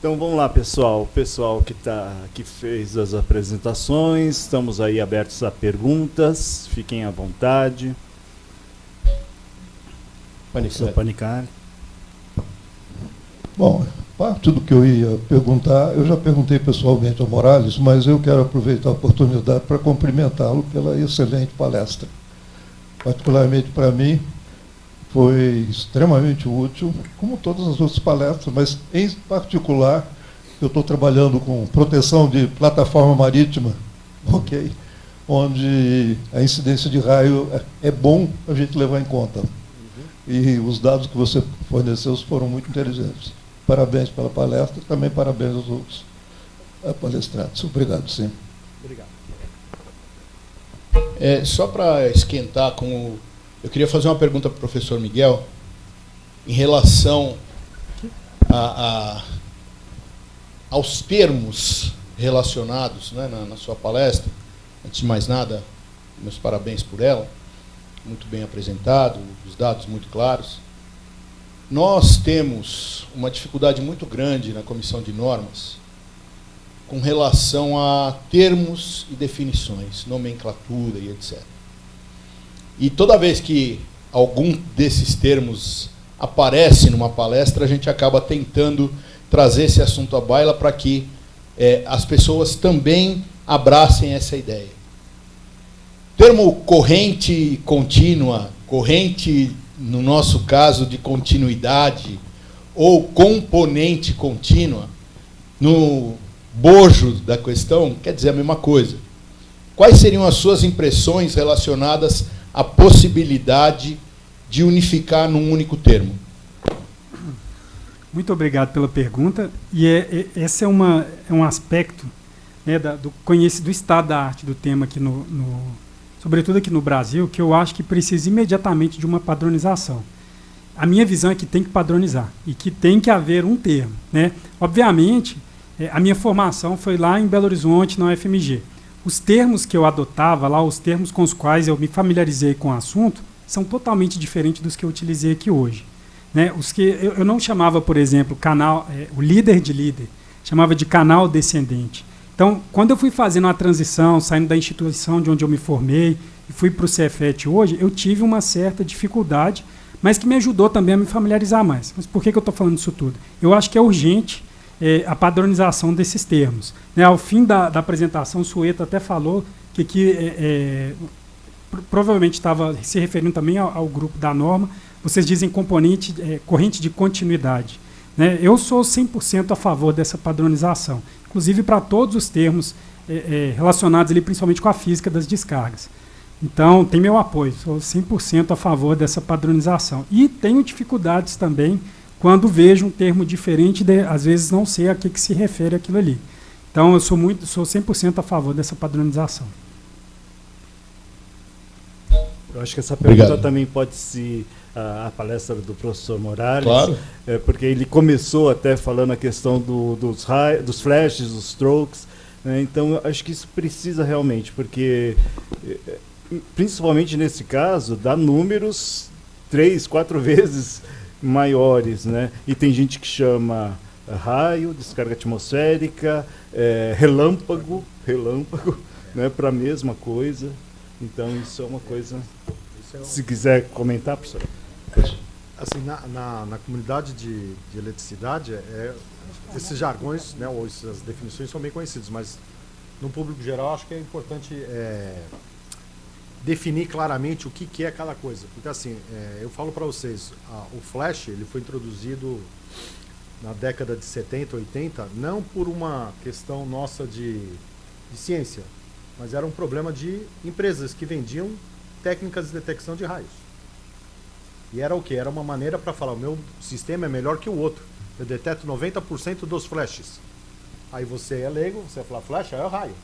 Então vamos lá, pessoal. O pessoal que fez as apresentações, estamos aí abertos a perguntas. Fiquem à vontade. Professor Panicali. Bom, parte do que eu ia perguntar, eu já perguntei pessoalmente ao Morales, mas eu quero aproveitar a oportunidade para cumprimentá-lo pela excelente palestra. Particularmente para mim, foi extremamente útil, como todas as outras palestras, mas em particular, eu estou trabalhando com proteção de plataforma marítima, ok? Onde a incidência de raio é bom a gente levar em conta. E os dados que você forneceu foram muito inteligentes. Parabéns pela palestra, também parabéns aos outros palestrantes. Obrigado, sim. Obrigado. Só para esquentar, eu queria fazer uma pergunta para o professor Miguel em relação aos termos relacionados, né, na sua palestra. Antes de mais nada, meus parabéns por ela. Muito bem apresentado, os dados muito claros. Nós temos uma dificuldade muito grande na comissão de normas com relação a termos e definições, nomenclatura e etc. E toda vez que algum desses termos aparece numa palestra, a gente acaba tentando trazer esse assunto à baila para que as pessoas também abracem essa ideia. Termo corrente contínua, corrente, no nosso caso, de continuidade, ou componente contínua, no bojo da questão, quer dizer a mesma coisa. Quais seriam as suas impressões relacionadas à possibilidade de unificar num único termo? Muito obrigado pela pergunta. E esse é um aspecto, né, do estado da arte do tema aqui sobretudo aqui no Brasil, que eu acho que precisa imediatamente de uma padronização. A minha visão é que tem que padronizar e que tem que haver um termo, né? Obviamente, a minha formação foi lá em Belo Horizonte, na UFMG. Os termos que eu adotava lá, os termos com os quais eu me familiarizei com o assunto, são totalmente diferentes dos que eu utilizei aqui hoje, né? Os que eu não chamava, por exemplo, o líder de líder, chamava de canal descendente. Então, quando eu fui fazendo uma transição, saindo da instituição de onde eu me formei e fui para o Cefet hoje, eu tive uma certa dificuldade, mas que me ajudou também a me familiarizar mais. Mas por que eu estou falando isso tudo? Eu acho que é urgente a padronização desses termos, né? Ao fim da apresentação, o Sueto até falou que aqui provavelmente estava se referindo também ao grupo da norma. Vocês dizem corrente de continuidade, né? Eu sou 100% a favor dessa padronização, inclusive para todos os termos relacionados ali, principalmente com a física das descargas. Então, tem meu apoio, sou 100% a favor dessa padronização. E tenho dificuldades também quando vejo um termo diferente, às vezes não sei a que se refere aquilo ali. Então, eu sou 100% a favor dessa padronização. Eu acho que essa pergunta também pode ser a palestra do professor Morales, claro. Porque ele começou até falando a questão dos flashes, dos strokes, né? Então, eu acho que isso precisa realmente, porque, principalmente nesse caso, dá números 3, 4 vezes maiores, né? E tem gente que chama raio, descarga atmosférica, relâmpago, né, para a mesma coisa. Então, isso é uma coisa... Se quiser comentar, professor. Assim, na comunidade de eletricidade, esses jargões, né, ou essas definições são bem conhecidos, mas no público geral acho que é importante definir claramente o que é cada coisa. Porque assim, eu falo para vocês, o flash ele foi introduzido na década de 70, 80, não por uma questão nossa de ciência, mas era um problema de empresas que vendiam técnicas de detecção de raios. E era o quê? Era uma maneira para falar, o meu sistema é melhor que o outro. Eu deteto 90% dos flashes. Aí você é leigo, você fala flash, é o raio,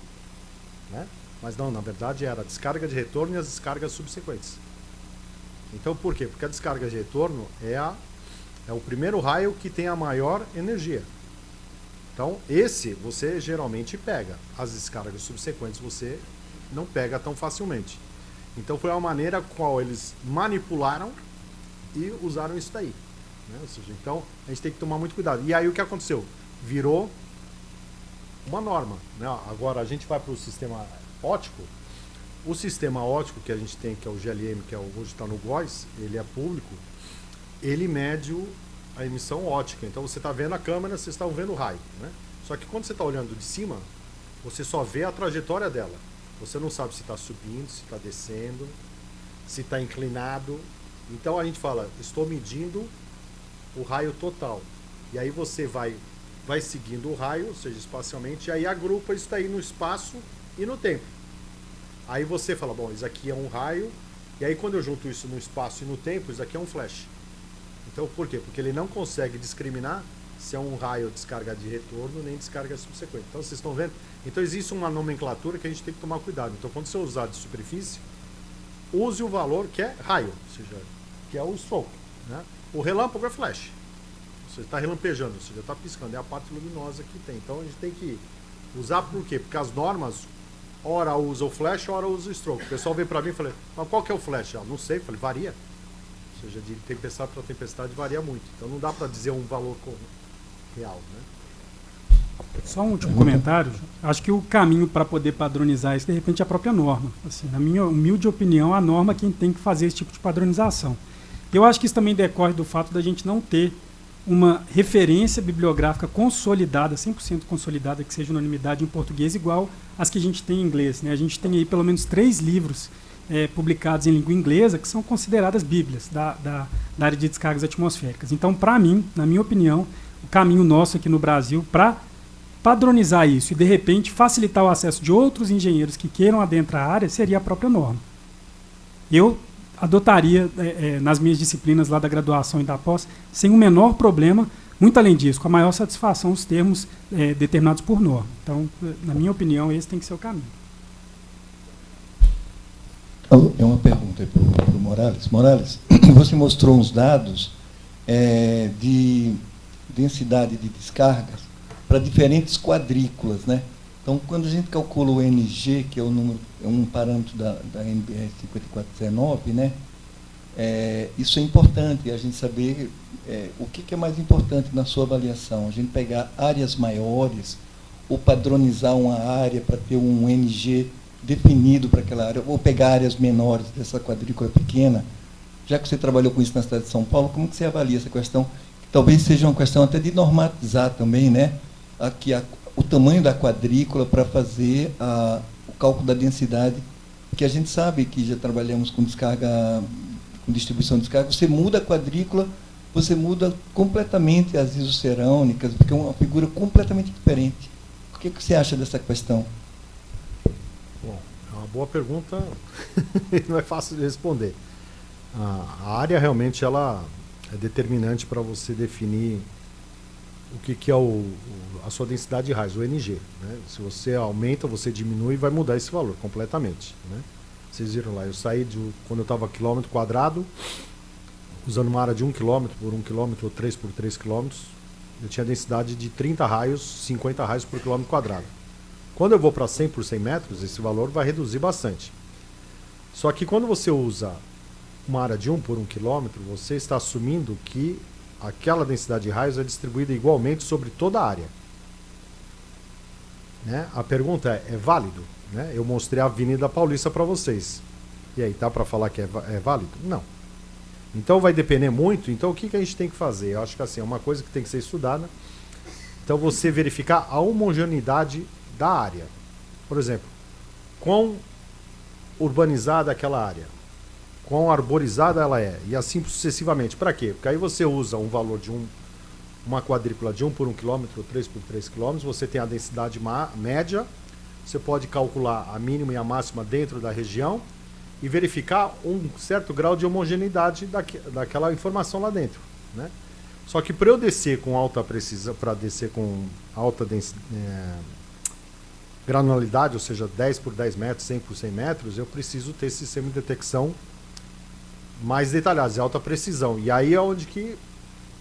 né? Mas não, na verdade era a descarga de retorno e as descargas subsequentes. Então por quê? Porque a descarga de retorno é o primeiro raio que tem a maior energia. Então esse você geralmente pega. As descargas subsequentes você não pega tão facilmente. Então foi uma maneira qual eles manipularam e usaram isso daí, né? Ou seja, então a gente tem que tomar muito cuidado. E aí o que aconteceu? virou uma norma, né? Agora a gente vai para o sistema óptico. O sistema óptico que a gente tem, que é o GLM, que é hoje está no GOES, ele é público, ele mede a emissão óptica. Então você está vendo a câmera, você está vendo o raio, né? Só que quando você está olhando de cima, você só vê a trajetória dela. Você não sabe se está subindo, se está descendo, se está inclinado. Então a gente fala, estou medindo o raio total. E aí você vai seguindo o raio, ou seja, espacialmente, e aí agrupa isso daí no espaço e no tempo. Aí você fala, bom, isso aqui é um raio, e aí quando eu junto isso no espaço e no tempo, isso aqui é um flash. Então por quê? Porque ele não consegue discriminar se é um raio descarga de retorno nem descarga subsequente. Então vocês estão vendo? Então existe uma nomenclatura que a gente tem que tomar cuidado. Então quando você usar de superfície, use o valor que é raio, ou seja, que é o stroke, né? O relâmpago é flash. Você está relampejando, ou seja, está piscando, é a parte luminosa que tem. Então a gente tem que usar por quê? Porque as normas, ora usa o flash, ora usa o stroke. O pessoal veio para mim e falou, mas qual que é o flash? Não sei, falei, varia. Ou seja, de tempestade para tempestade varia muito. Então não dá para dizer um valor real, né? Só um último comentário. Acho que o caminho para poder padronizar isso, de repente, é a própria norma. Assim, na minha humilde opinião, a norma é quem tem que fazer esse tipo de padronização. Eu acho que isso também decorre do fato da gente não ter uma referência bibliográfica consolidada, 100% consolidada, que seja unanimidade em português, igual as que a gente tem em inglês, né? A gente tem aí pelo menos 3 livros publicados em língua inglesa que são consideradas bíblias da área de descargas atmosféricas. Então, para mim, na minha opinião, o caminho nosso aqui no Brasil para padronizar isso e, de repente, facilitar o acesso de outros engenheiros que queiram adentrar a área seria a própria norma. Eu adotaria nas minhas disciplinas lá da graduação e da pós, sem o menor problema, muito além disso, com a maior satisfação, os termos determinados por norma. Então, na minha opinião, esse tem que ser o caminho. É uma pergunta para o Morales. Morales, você mostrou uns dados de densidade de descargas para diferentes quadrículas, né? Então, quando a gente calcula o NG, que é um parâmetro da NBR 5419, né? Isso é importante, a gente saber o que é mais importante na sua avaliação. A gente pegar áreas maiores ou padronizar uma área para ter um NG definido para aquela área, ou pegar áreas menores dessa quadrícula pequena. Já que você trabalhou com isso na cidade de São Paulo, como que você avalia essa questão? Talvez seja uma questão até de normatizar também, né? O tamanho da quadrícula para fazer o cálculo da densidade, porque a gente sabe que já trabalhamos com descarga, com distribuição de descarga, você muda a quadrícula, você muda completamente as isocerâmicas, porque é uma figura completamente diferente. O que você acha dessa questão? Bom, é uma boa pergunta, não é fácil de responder. A área realmente ela é determinante para você definir o que é a sua densidade de raios, o NG. Né? Se você aumenta, você diminui, vai mudar esse valor completamente. Né? Vocês viram lá, eu saí quando eu estava quilômetro quadrado, usando uma área de 1 km por 1 km ou 3 por 3 km, eu tinha densidade de 30 raios, 50 raios por quilômetro quadrado. Quando eu vou para 100 por 100 metros, esse valor vai reduzir bastante. Só que quando você usa uma área de 1 por 1 km, você está assumindo que aquela densidade de raios é distribuída igualmente sobre toda a área. Né? A pergunta é válido? Né? Eu mostrei a Avenida Paulista para vocês. E aí, tá para falar que é válido? Não. Então vai depender muito. Então o que a gente tem que fazer? Eu acho que assim, é uma coisa que tem que ser estudada. Então você verificar a homogeneidade da área. Por exemplo, quão urbanizada aquela área, quão arborizada ela é, e assim sucessivamente. Para quê? Porque aí você usa um valor de uma quadrícula de 1 por 1 km ou 3 por 3 km, você tem a densidade média, você pode calcular a mínima e a máxima dentro da região e verificar um certo grau de homogeneidade daquela informação lá dentro. Né? Só que para eu descer com alta precisão, para descer com alta granularidade, ou seja, 10 por 10 metros, 100 por 100 metros, eu preciso ter esse sistema de detecção mais detalhado, de alta precisão. E aí é onde que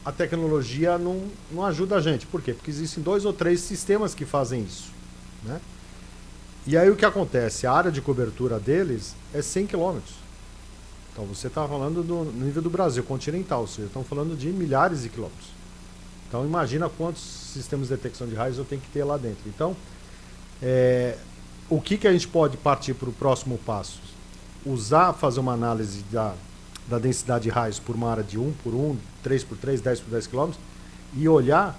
a tecnologia não ajuda a gente. Por quê? Porque existem 2 ou 3 sistemas que fazem isso. Né? E aí o que acontece? A área de cobertura deles é 100 km. Então você está falando no nível do Brasil continental, ou seja, estão falando de milhares de quilômetros. Então imagina quantos sistemas de detecção de raios eu tenho que ter lá dentro. Então, o que a gente pode partir para o próximo passo? Fazer uma análise da densidade de raios por uma área de 1 por 1, 3 por 3, 10 por 10 km e olhar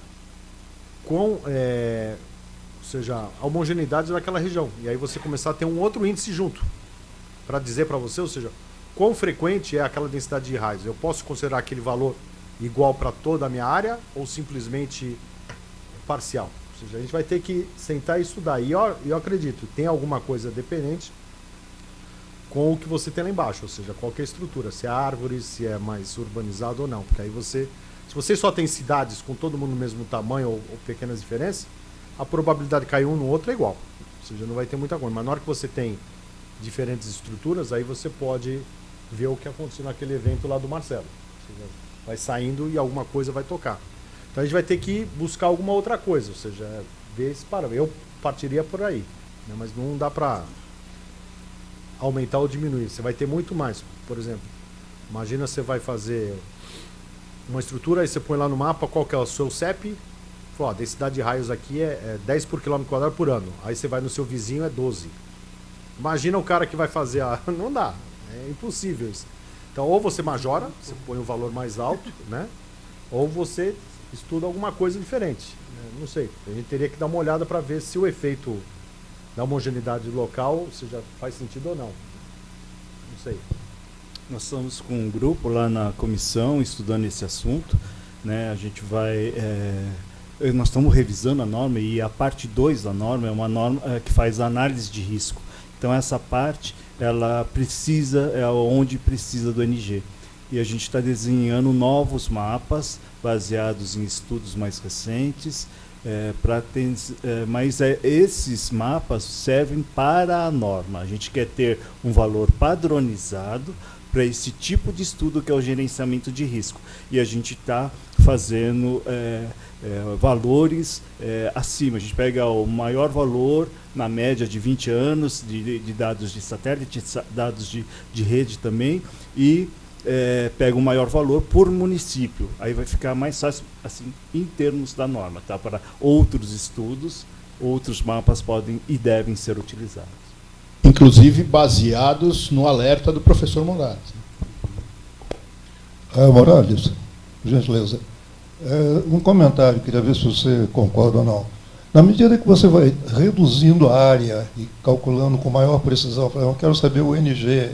ou seja, a homogeneidade daquela região. E aí você começar a ter um outro índice junto para dizer para você, ou seja, quão frequente é aquela densidade de raios. Eu posso considerar aquele valor igual para toda a minha área ou simplesmente parcial. Ou seja, a gente vai ter que sentar e estudar. E eu acredito, tem alguma coisa dependente com o que você tem lá embaixo, ou seja, qualquer estrutura, se é árvore, se é mais urbanizado ou não. Porque aí se você só tem cidades com todo mundo no mesmo tamanho ou pequenas diferenças, a probabilidade de cair um no outro é igual. Ou seja, não vai ter muita coisa. Mas na hora que você tem diferentes estruturas, aí você pode ver o que aconteceu naquele evento lá do Marcelo. Ou seja, vai saindo e alguma coisa vai tocar. Então a gente vai ter que buscar alguma outra coisa, ou seja, ver esse parâmetro. Eu partiria por aí, né? Mas não dá para aumentar ou diminuir. Você vai ter muito mais. Por exemplo, imagina você vai fazer uma estrutura, aí você põe lá no mapa qual que é o seu CEP, fala, a densidade de raios aqui é 10 por quilômetro quadrado por ano. Aí você vai no seu vizinho, é 12. Imagina o cara que vai fazer não dá, é impossível isso. Então ou você majora, você põe um valor mais alto, né? Ou você estuda alguma coisa diferente, né? Não sei, a gente teria que dar uma olhada para ver se o efeito da homogeneidade local, se já faz sentido ou não. Não sei. Nós estamos com um grupo lá na comissão estudando esse assunto, né? A gente vai... nós estamos revisando a norma e a parte 2 da norma é uma norma que faz análise de risco. Então essa parte, ela é onde precisa do NG. E a gente está desenhando novos mapas baseados em estudos mais recentes, mas esses mapas servem para a norma. A gente quer ter um valor padronizado para esse tipo de estudo que é o gerenciamento de risco. E a gente está fazendo valores acima. A gente pega o maior valor na média de 20 anos de dados de satélite, dados de rede também, e pega o maior valor por município. Aí vai ficar mais fácil assim, em termos da norma. Tá? Para outros estudos, outros mapas podem e devem ser utilizados. Inclusive baseados no alerta do professor Morales. Morales, por gentileza. Um comentário, queria ver se você concorda ou não. Na medida que você vai reduzindo a área e calculando com maior precisão, eu quero saber o NG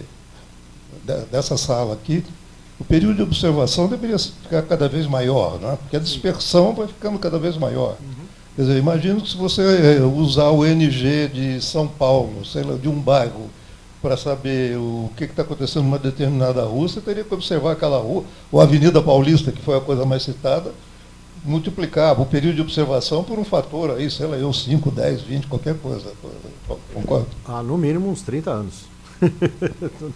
dessa sala aqui, o período de observação deveria ficar cada vez maior, né? Porque a dispersão vai ficando cada vez maior. Quer dizer, imagino que se você usar o NG de São Paulo, sei lá, de um bairro, para saber o que está acontecendo numa determinada rua, você teria que observar aquela rua, ou a Avenida Paulista, que foi a coisa mais citada, multiplicava o período de observação por um fator aí, sei lá, 5, 10, 20, qualquer coisa. Concordo? No mínimo uns 30 anos.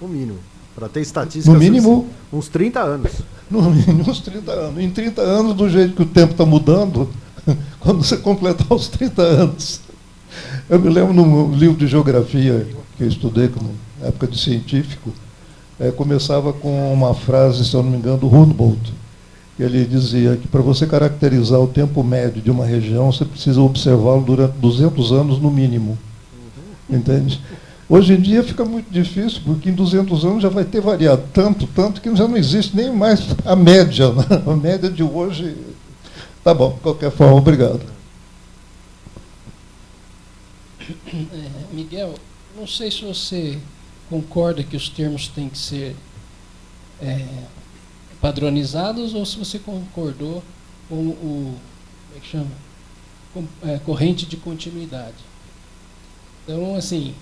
No mínimo. Para ter estatística, no mínimo, uns 30 anos. No mínimo uns 30 anos. Em 30 anos, do jeito que o tempo está mudando, quando você completar os 30 anos. Eu me lembro num livro de geografia que eu estudei na época de científico, começava com uma frase, se eu não me engano, do Humboldt, que ele dizia que para você caracterizar o tempo médio de uma região, você precisa observá-lo durante 200 anos no mínimo. Entende? Hoje em dia fica muito difícil, porque em 200 anos já vai ter variado tanto que já não existe nem mais a média. Né? A média de hoje... Tá bom, de qualquer forma, obrigado. Miguel, não sei se você concorda que os termos têm que ser padronizados ou se você concordou com o... Como é que chama? Corrente de continuidade. Então, assim...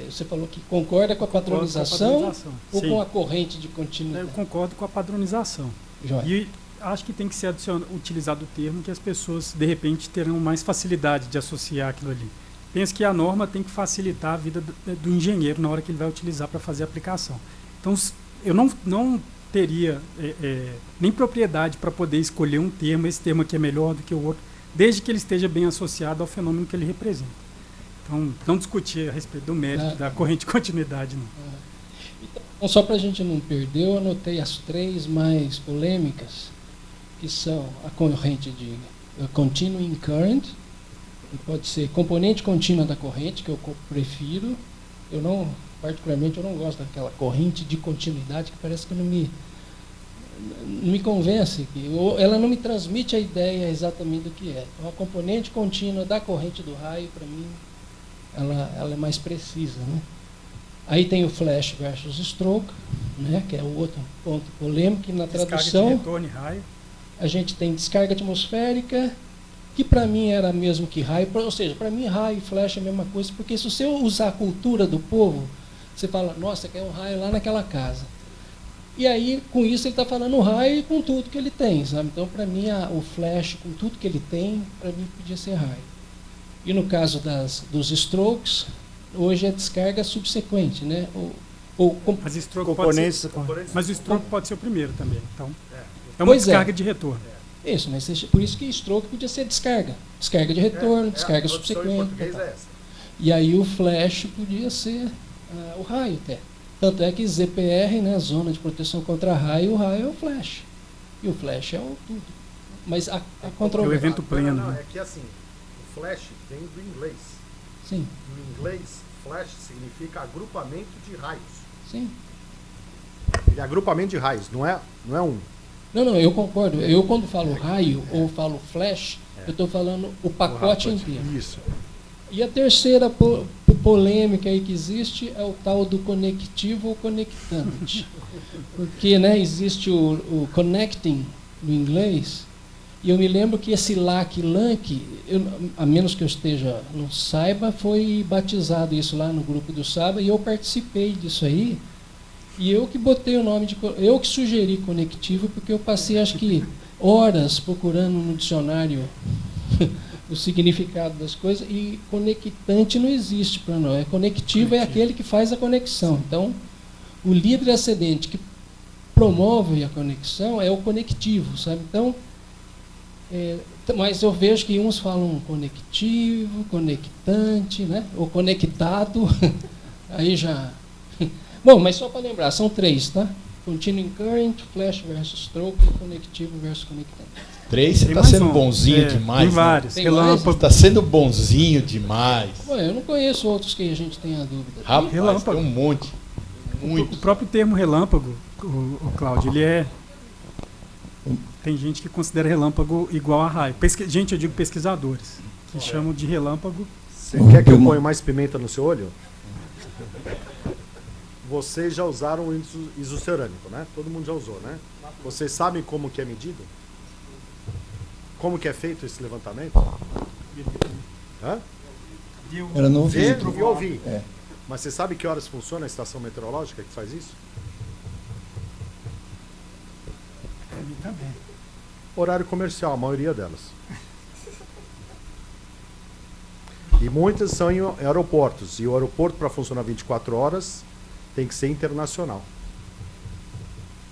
Você falou que concorda com a padronização ou Sim. com a corrente de continuidade? Eu concordo com a padronização. Joia. E acho que tem que ser utilizado o termo que as pessoas, de repente, terão mais facilidade de associar aquilo ali. Penso que a norma tem que facilitar a vida do engenheiro na hora que ele vai utilizar para fazer a aplicação. Então, eu não teria nem propriedade para poder escolher um termo, esse termo aqui é melhor do que o outro, desde que ele esteja bem associado ao fenômeno que ele representa. Então, não discutir a respeito do mérito da corrente de continuidade, não. Então, só para a gente não perder, eu anotei as 3 mais polêmicas, que são a corrente de continuing current, que pode ser componente contínua da corrente, que eu prefiro. Particularmente, eu não gosto daquela corrente de continuidade, que parece que não me convence, ela não me transmite a ideia exatamente do que é. Então, a componente contínua da corrente do raio, para mim, ela é mais precisa, né? Aí tem o flash versus stroke, né, que é o outro ponto polêmico, que na tradução Descarga de retorno e raio. a gente tem descarga atmosférica, que para mim era mesmo que raio, ou seja, para mim raio e flash é a mesma coisa, porque se você usar a cultura do povo, você fala, nossa, quer um raio lá naquela casa. E aí, com isso, ele está falando raio e com tudo que ele tem, sabe? Então, para mim, o flash, com tudo que ele tem, para mim podia ser raio. E no caso dos strokes, hoje é descarga subsequente, né? Mas stroke componentes, mas o stroke pode ser o primeiro também. Então, é uma Pois descarga de retorno. Isso, mas por isso que stroke podia ser descarga. Descarga de retorno, descarga a tradução em subsequente. português é essa. E aí o flash podia ser o raio até. Tanto é que ZPR, né, Zona de Proteção contra Raio, o raio é o flash. E o flash é o tudo. Mas a É o controvérsia. evento pleno. Não, né? é que assim, o flash vem do inglês. Sim, No inglês, flash significa agrupamento de raios. sim. Ele é agrupamento de raios, não é um. Não, eu concordo. Eu quando falo raio ou falo flash, eu estou falando o pacote inteiro. Isso. E a terceira polêmica aí que existe é o tal do conectivo ou conectante. Porque, né, existe o connecting no inglês, e eu me lembro que esse LAC, a menos que eu não saiba, foi batizado isso lá no grupo do Saba, e eu participei disso aí, e eu que botei o nome eu que sugeri conectivo, porque eu passei acho que horas procurando no dicionário o significado das coisas, e conectante não existe para nós. Conectivo é aquele que faz a conexão. Então, o líder ascendente que promove a conexão é o conectivo, sabe? Então, mas eu vejo que uns falam conectivo, conectante, né? Ou conectado. Aí já... Bom, mas só para lembrar, são 3, tá? Continuing current, flash versus stroke, conectivo versus conectante. 3, você Tem está mais sendo um. bonzinho demais. Tem né? vários. Tem Relâmpago. Está sendo bonzinho demais. Bom, eu não conheço outros que a gente tenha dúvida. Rapaz, Relâmpago. tem um monte. Muito. O próprio termo relâmpago, o Cláudio, ele é... Tem gente que considera relâmpago igual a raio. Gente, eu digo pesquisadores, que chamam de relâmpago. Você quer que eu ponha mais pimenta no seu olho? Vocês já usaram o isocerâmico, né? Todo mundo já usou, né? Vocês sabem como que é medido? Como que é feito esse levantamento? Hã? Era no Ver vidro. e ouvir. É. Mas você sabe que horas funciona a estação meteorológica que faz isso? Também. Horário comercial, a maioria delas. E muitas são em aeroportos. E o aeroporto, para funcionar 24 horas, tem que ser internacional.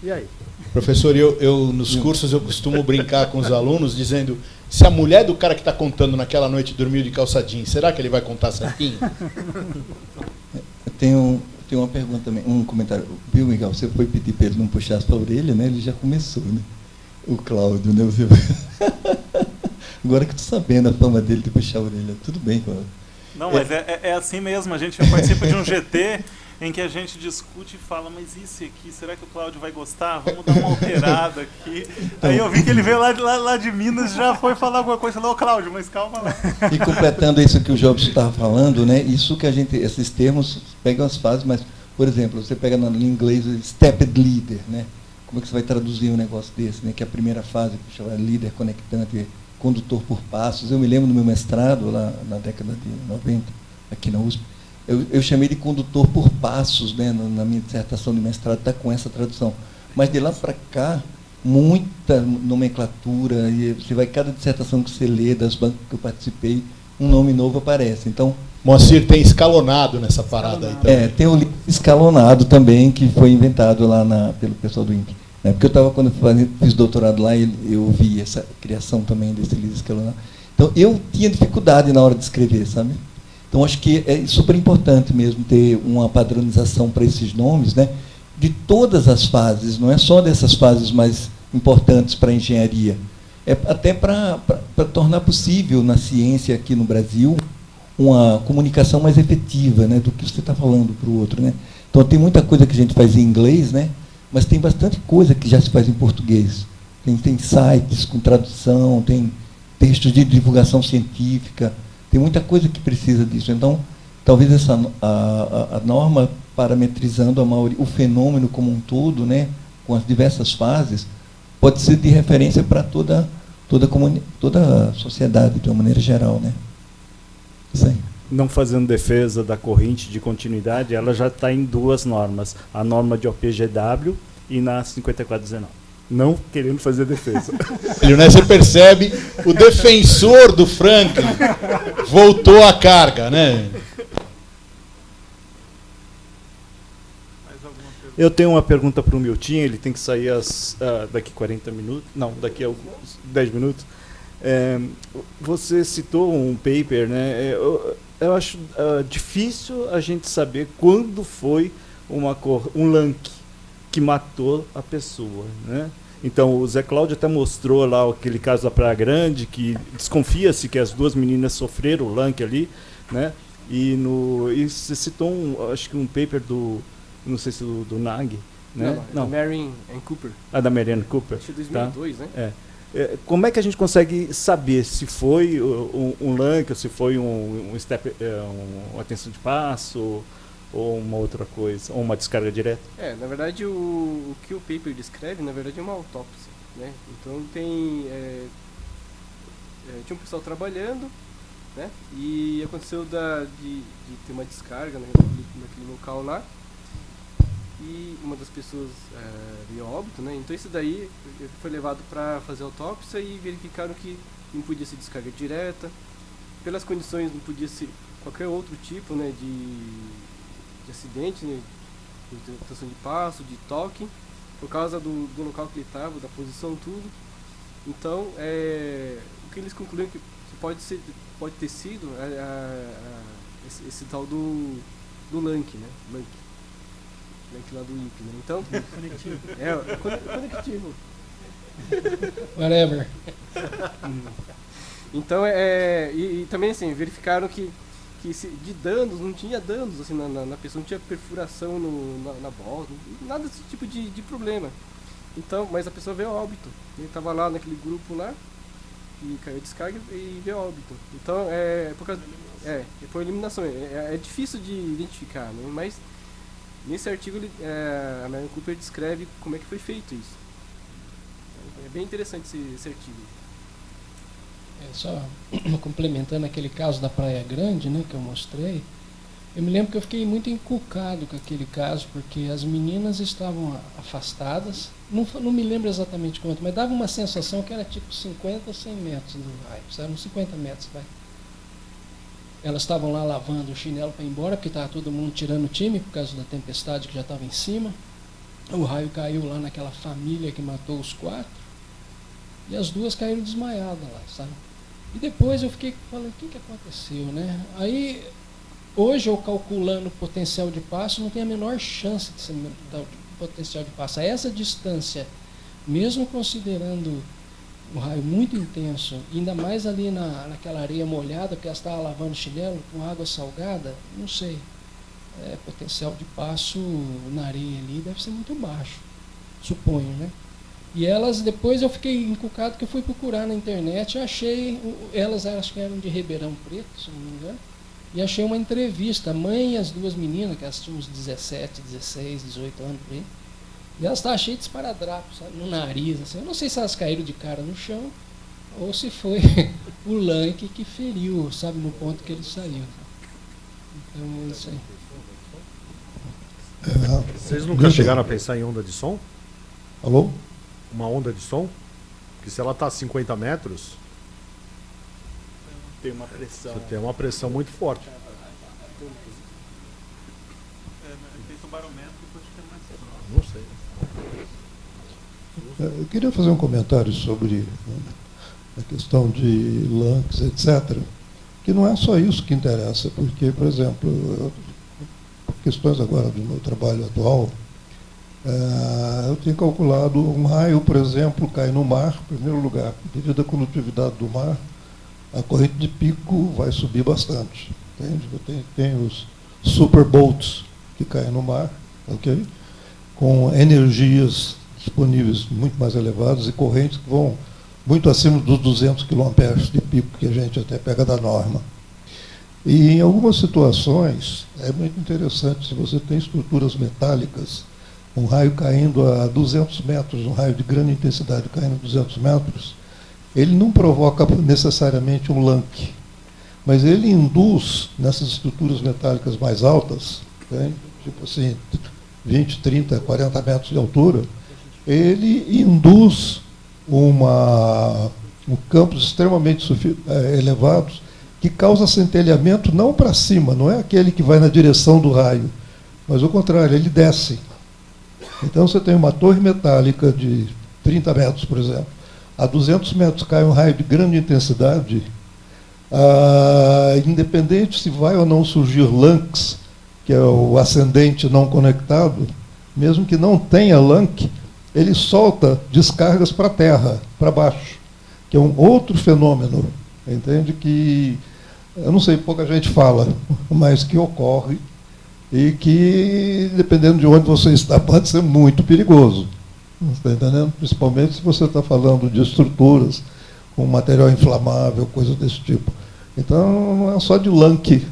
E aí? Professor, eu nos cursos eu costumo brincar com os alunos dizendo, se a mulher do cara que está contando naquela noite dormiu de calça jeans, será que ele vai contar certinho? Eu tenho uma pergunta também, um comentário. Viu, Miguel, você foi pedir para ele não puxar a sua orelha, né? Ele já começou, né? O Cláudio, né? Agora que eu estou sabendo a fama dele de puxar a orelha. Tudo bem, Cláudio. Não, mas é assim mesmo. A gente participa de um GT em que a gente discute e fala, mas isso aqui, será que o Cláudio vai gostar? Vamos dar uma alterada aqui. Então, aí eu vi que ele veio lá de Minas e já foi falar alguma coisa. Falou, Cláudio, mas calma lá. E completando isso que o Jobson estava falando, né? Isso que a gente, esses termos pegam as fases, mas, por exemplo, você pega no inglês stepped leader, né? Como é que você vai traduzir um negócio desse, né? Que é a primeira fase, que chama líder conectante, condutor por passos. Eu me lembro do meu mestrado, lá na década de 90, aqui na USP, eu chamei de condutor por passos, né? Na minha dissertação de mestrado, está com essa tradução. Mas de lá para cá, muita nomenclatura, e você vai, cada dissertação que você lê, das bancas que eu participei, um nome novo aparece. Então, Moacir tem escalonado nessa parada aí também. tem o livro escalonado também, que foi inventado lá pelo pessoal do INPE. Né? Porque quando eu fiz doutorado lá, eu vi essa criação também desse livro escalonado. Então, eu tinha dificuldade na hora de escrever, sabe? Então, acho que é super importante mesmo ter uma padronização para esses nomes, né? De todas as fases, não é só dessas fases mais importantes para a engenharia. É até para tornar possível na ciência aqui no Brasil uma comunicação mais efetiva, né, do que você está falando para o outro, né? Então tem muita coisa que a gente faz em inglês, né, mas tem bastante coisa que já se faz em português. Tem sites com tradução, tem textos de divulgação científica, tem muita coisa que precisa disso. Então, talvez a norma parametrizando o fenômeno como um todo, né, com as diversas fases, pode ser de referência para toda a sociedade, de uma maneira geral, né? Isso aí. Não fazendo defesa da corrente de continuidade, ela já está em duas normas, a norma de OPGW e na 5419. Não querendo fazer defesa. Você percebe, o defensor do Franklin voltou à carga, né? Eu tenho uma pergunta para o Milton, ele tem que sair daqui 40 minutos, não, daqui a 10 minutos. Você citou um paper, né? Eu acho difícil a gente saber quando foi um lunk que matou a pessoa, né? Então, o Zé Cláudio até mostrou lá aquele caso da Praia Grande, que desconfia-se que as duas meninas sofreram o lunk ali, né? E você citou, acho que um paper não sei se do Nag, né? Não. Da Marianne Cooper. Da Marianne Cooper. Acho que 2002, tá? Né? Como é que a gente consegue saber se foi um lunk, ou se foi uma atenção de passo, ou uma outra coisa, ou uma descarga direta? Na verdade, o que o paper descreve, na verdade, é uma autópsia, né? Então tinha um pessoal trabalhando, né? E aconteceu de ter uma descarga naquele local lá, e uma das pessoas veio a óbito, né? Então isso daí foi levado para fazer autópsia e verificaram que não podia ser descarga direta, pelas condições não podia ser qualquer outro tipo, né, de acidente, né, de tensão de passo, de toque, por causa do local que ele estava, da posição, tudo. Então, o que eles concluíram que pode ter sido esse tal do lunk, né? Lunk lá do IP, né? Então, conectivo. Whatever. Então, e também assim, verificaram que de danos, não tinha danos assim, na pessoa, não tinha perfuração na bola, nada desse tipo de problema. Então, mas a pessoa veio a óbito. Ele estava lá naquele grupo lá, e caiu a descarga e veio a óbito. Então, foi eliminação. É difícil de identificar, né? Mas nesse artigo a Marianne Cooper descreve como é que foi feito isso. É bem interessante esse artigo. Só complementando aquele caso da Praia Grande, né, que eu mostrei, eu me lembro que eu fiquei muito encucado com aquele caso, porque as meninas estavam afastadas, não me lembro exatamente quanto, mas dava uma sensação que era tipo 50 ou 100 metros do raio, eram 50 metros, vai. Elas estavam lá lavando o chinelo para ir embora, porque estava todo mundo tirando o time por causa da tempestade que já estava em cima. O raio caiu lá naquela família que matou os 4, e as duas caíram desmaiadas lá, sabe? E depois eu fiquei falando, o que aconteceu, né? Aí, hoje eu calculando o potencial de passo, não tem a menor chance de ser potencial de passo. A essa distância, mesmo considerando um raio muito intenso, ainda mais ali naquela areia molhada, porque ela estava lavando chinelo com água salgada, não sei. Potencial de passo na areia ali deve ser muito baixo, suponho, né? E elas, depois eu fiquei encucado, que eu fui procurar na internet, achei, elas acho que eram de Ribeirão Preto, se não me engano, e achei uma entrevista, a mãe e as duas meninas, que elas tinham uns 17, 16, 18 anos por aí, e elas estavam cheias de esparadrapos, sabe, no nariz, assim. Eu não sei se elas caíram de cara no chão, ou se foi o lunk que feriu, sabe, no ponto que ele saiu. Então é isso aí. Vocês nunca chegaram a pensar em onda de som? Alô? Uma onda de som? Porque se ela está a 50 metros, Tem uma pressão. você tem uma pressão muito forte. Feito um barômetro, depois fica Não mais. sei. Eu queria fazer um comentário sobre a questão de LUNCs, etc., que não é só isso que interessa, porque, por exemplo, questões agora do meu trabalho atual, Eu tenho calculado um raio, por exemplo, cai no mar, em primeiro lugar, devido à condutividade do mar, a corrente de pico vai subir bastante. Entende? Tem os superbolts que caem no mar, ok? Com energias disponíveis muito mais elevadas e correntes que vão muito acima dos 200 kA de pico que a gente até pega da norma. E em algumas situações é muito interessante, se você tem estruturas metálicas, um raio caindo a 200 metros, um raio de grande intensidade caindo a 200 metros, ele não provoca necessariamente um lunk, mas ele induz nessas estruturas metálicas mais altas, né, tipo assim, 20, 30, 40 metros de altura, ele induz campos extremamente elevados que causa centelhamento não para cima, não é aquele que vai na direção do raio, mas o contrário, ele desce. Então você tem uma torre metálica de 30 metros, por exemplo, a 200 metros cai um raio de grande intensidade, independente se vai ou não surgir lunks, que é o ascendente não conectado, mesmo que não tenha lunk, ele solta descargas para a terra, para baixo, que é um outro fenômeno, entende? Que, eu não sei, pouca gente fala, mas que ocorre e que, dependendo de onde você está, pode ser muito perigoso. Está entendendo? Principalmente se você está falando de estruturas com material inflamável, coisas desse tipo. Então, não é só de lunk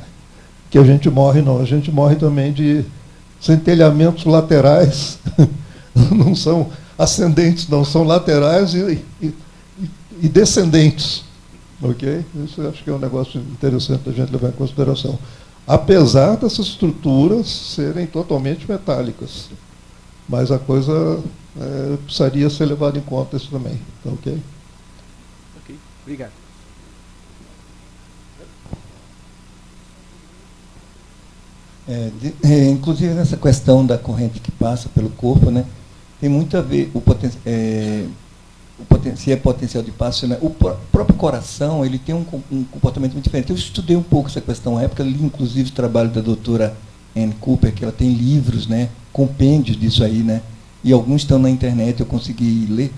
que a gente morre, não. A gente morre também de centelhamentos laterais, não são ascendentes, não, são laterais e descendentes. Ok? Isso eu acho que é um negócio interessante da gente levar em consideração. Apesar dessas estruturas serem totalmente metálicas. Mas a coisa precisaria ser levada em conta isso também. Tá, ok? Ok, obrigado. Inclusive nessa questão da corrente que passa pelo corpo, né, tem muito a ver se é potencial de passo, né? O próprio coração ele tem um comportamento muito diferente. Eu estudei um pouco essa questão na época, li inclusive o trabalho da doutora Anne Cooper, que ela tem livros, né, compêndios disso aí, né, e alguns estão na internet, eu consegui ler,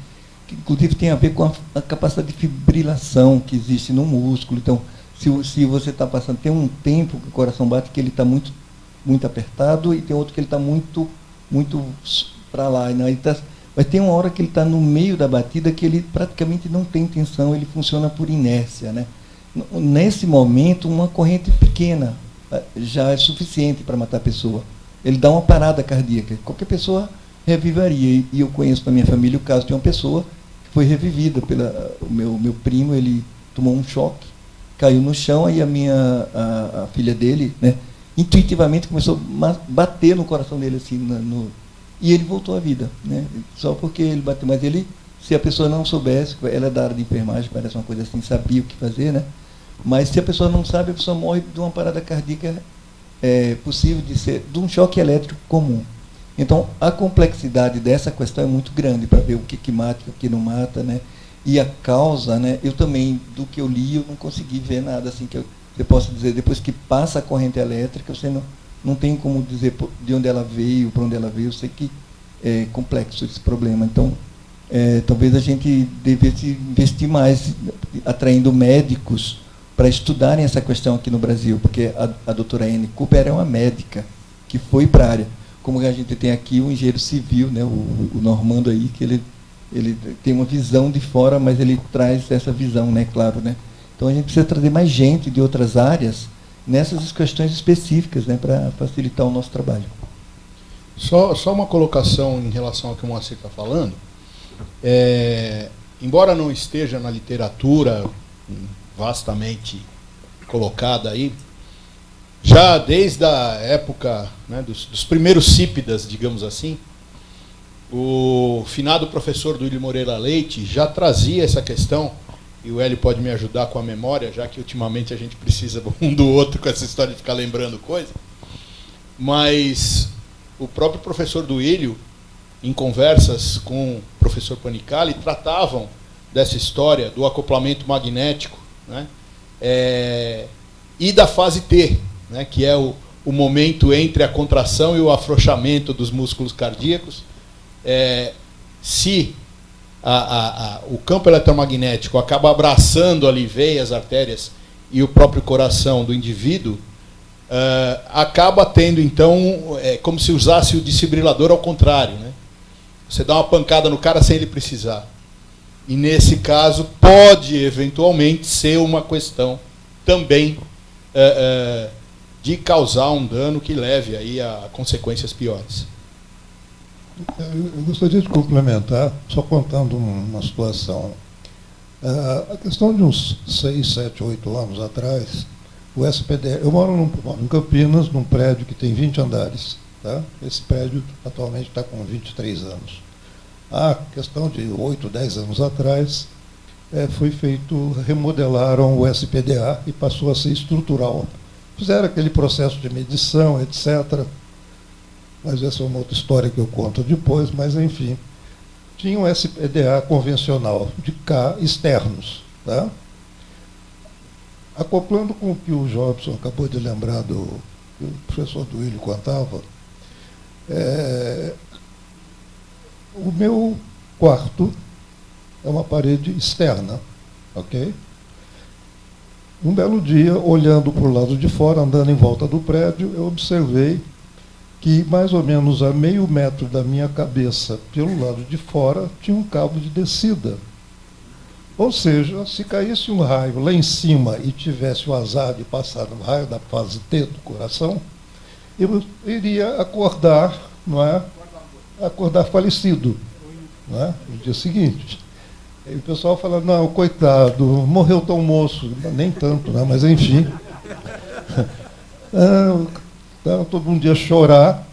que inclusive tem a ver com a capacidade de fibrilação que existe no músculo. Então, se você está passando, tem um tempo que o coração bate que ele está muito apertado e tem outro que ele está muito para lá, né? Mas tem uma hora que ele está no meio da batida que ele praticamente não tem tensão, ele funciona por inércia, né? Nesse momento, uma corrente pequena já é suficiente para matar a pessoa. Ele dá uma parada cardíaca. Qualquer pessoa revivaria. E eu conheço na minha família o caso de uma pessoa que foi revivida o meu primo, ele tomou um choque, caiu no chão, aí a filha dele, né, intuitivamente começou a bater no coração dele assim, e ele voltou à vida, né? Só porque ele bateu. Mas se a pessoa não soubesse, ela é da área de enfermagem, parece uma coisa assim, sabia o que fazer, né? Mas se a pessoa não sabe, a pessoa morre de uma parada cardíaca possível de ser de um choque elétrico comum. Então, a complexidade dessa questão é muito grande para ver o que mata e o que não mata, né? E a causa, né? Eu também, do que eu li, eu não consegui ver nada assim que você possa dizer, depois que passa a corrente elétrica, você não tem como dizer de onde ela veio, para onde ela veio. Eu sei que é complexo esse problema. Então, talvez a gente devesse investir mais, atraindo médicos para estudarem essa questão aqui no Brasil, porque a doutora Anne Cooper é uma médica que foi para a área. Como a gente tem aqui o engenheiro civil, né, o Normando aí, que ele tem uma visão de fora, mas ele traz essa visão, né, claro, né? Então a gente precisa trazer mais gente de outras áreas nessas questões específicas, né, para facilitar o nosso trabalho. Só uma colocação em relação ao que o Moacir está falando. Embora não esteja na literatura vastamente colocada aí, já desde a época, né, dos primeiros cípidas, digamos assim, o finado professor Duílio Moreira Leite já trazia essa questão, e o Hélio pode me ajudar com a memória, já que ultimamente a gente precisa um do outro com essa história de ficar lembrando coisa. Mas o próprio professor Duílio, em conversas com o professor Panicali, tratavam dessa história do acoplamento magnético, né, e da fase T, né, que é o momento entre a contração e o afrouxamento dos músculos cardíacos, se o campo eletromagnético acaba abraçando ali veias, artérias e o próprio coração do indivíduo, acaba tendo, então, como se usasse o desfibrilador ao contrário, né? Você dá uma pancada no cara sem ele precisar. E, nesse caso, pode, eventualmente, ser uma questão também de causar um dano que leve aí a consequências piores. Eu gostaria de complementar, só contando uma situação. A questão de uns 6, 7, 8 anos atrás, o SPDA... Eu moro em Campinas, num prédio que tem 20 andares. Tá? Esse prédio atualmente está com 23 anos. A questão de 8, 10 anos atrás, remodelaram o SPDA e passou a ser estrutural. Fizeram aquele processo de medição, etc., mas essa é uma outra história que eu conto depois, mas enfim. Tinha um SPDA convencional, de cá, externos. Tá? Acoplando com o que o Jobson acabou de lembrar que o professor Duílio contava, o meu quarto é uma parede externa, ok? Um belo dia, olhando para o lado de fora, andando em volta do prédio, eu observei que mais ou menos a meio metro da minha cabeça, pelo lado de fora, tinha um cabo de descida. Ou seja, se caísse um raio lá em cima e tivesse o azar de passar no raio da fase T do coração, eu iria acordar, não é? Acordar falecido, não é? No dia seguinte. E o pessoal fala, não, coitado, morreu tão moço. Nem tanto, né? Mas enfim. Então, todo mundo ia chorar.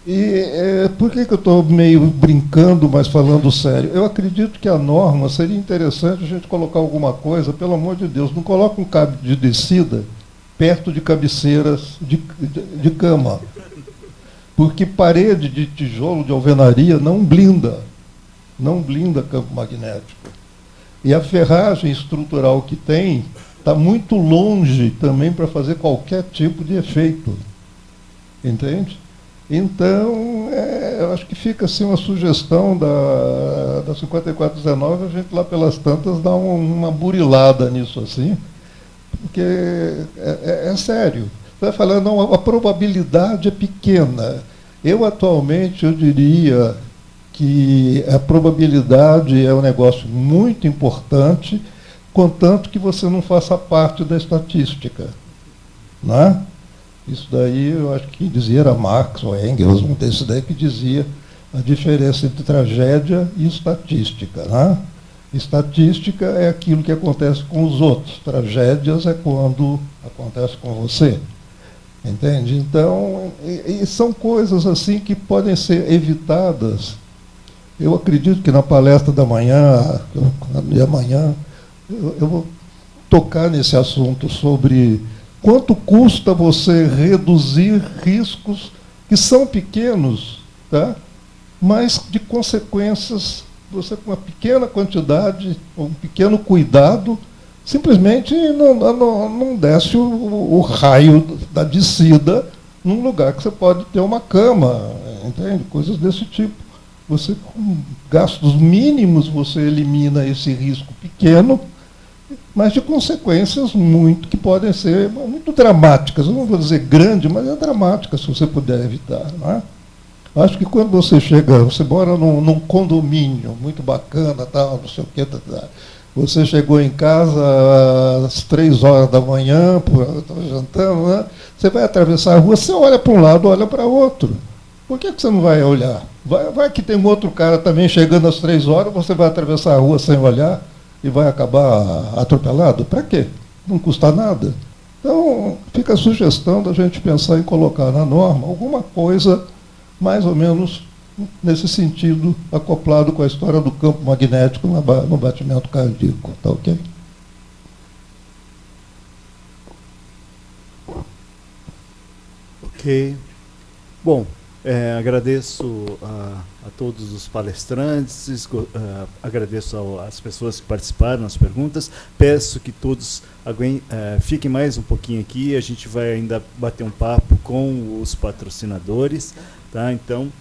E por que eu estou meio brincando, mas falando sério? Eu acredito que a norma seria interessante a gente colocar alguma coisa, pelo amor de Deus, não coloca um cabo de descida perto de cabeceiras de cama. Porque parede de tijolo de alvenaria não blinda campo magnético. E a ferragem estrutural que tem está muito longe também para fazer qualquer tipo de efeito. Entende? Então, eu acho que fica assim uma sugestão da 5419, a gente lá pelas tantas dá uma burilada nisso assim, porque é sério. Vai falar, não, a probabilidade é pequena. Eu diria que a probabilidade é um negócio muito importante, contanto que você não faça parte da estatística. Não é? Isso daí, eu acho que dizia era Marx ou Engels, um desses daí que dizia a diferença entre tragédia e estatística. Né? Estatística é aquilo que acontece com os outros, tragédias é quando acontece com você. Entende? Então, e são coisas assim que podem ser evitadas. Eu acredito que na palestra da manhã, eu vou tocar nesse assunto sobre quanto custa você reduzir riscos que são pequenos, tá? Mas de consequências, você com uma pequena quantidade, um pequeno cuidado, simplesmente não desce o raio da descida num lugar que você pode ter uma cama, entende? Coisas desse tipo. Você, com gastos mínimos, você elimina esse risco pequeno, mas de consequências que podem ser muito dramáticas. Eu não vou dizer grande, mas é dramática se você puder evitar. Não é? Acho que quando você mora num condomínio muito bacana, tal, não sei o quê, você chegou em casa às 3 horas da manhã, estava jantando, né? Você vai atravessar a rua, você olha para um lado, olha para outro. Por que você não vai olhar? Vai que tem um outro cara também chegando às 3 horas, você vai atravessar a rua sem olhar e vai acabar atropelado? Para quê? Não custa nada. Então, fica a sugestão da gente pensar em colocar na norma alguma coisa mais ou menos nesse sentido, acoplado com a história do campo magnético no batimento cardíaco. Tá ok? Ok. Bom, agradeço a todos os palestrantes, agradeço às pessoas que participaram nas perguntas. Peço que todos fiquem mais um pouquinho aqui, a gente vai ainda bater um papo com os patrocinadores. Tá? Então,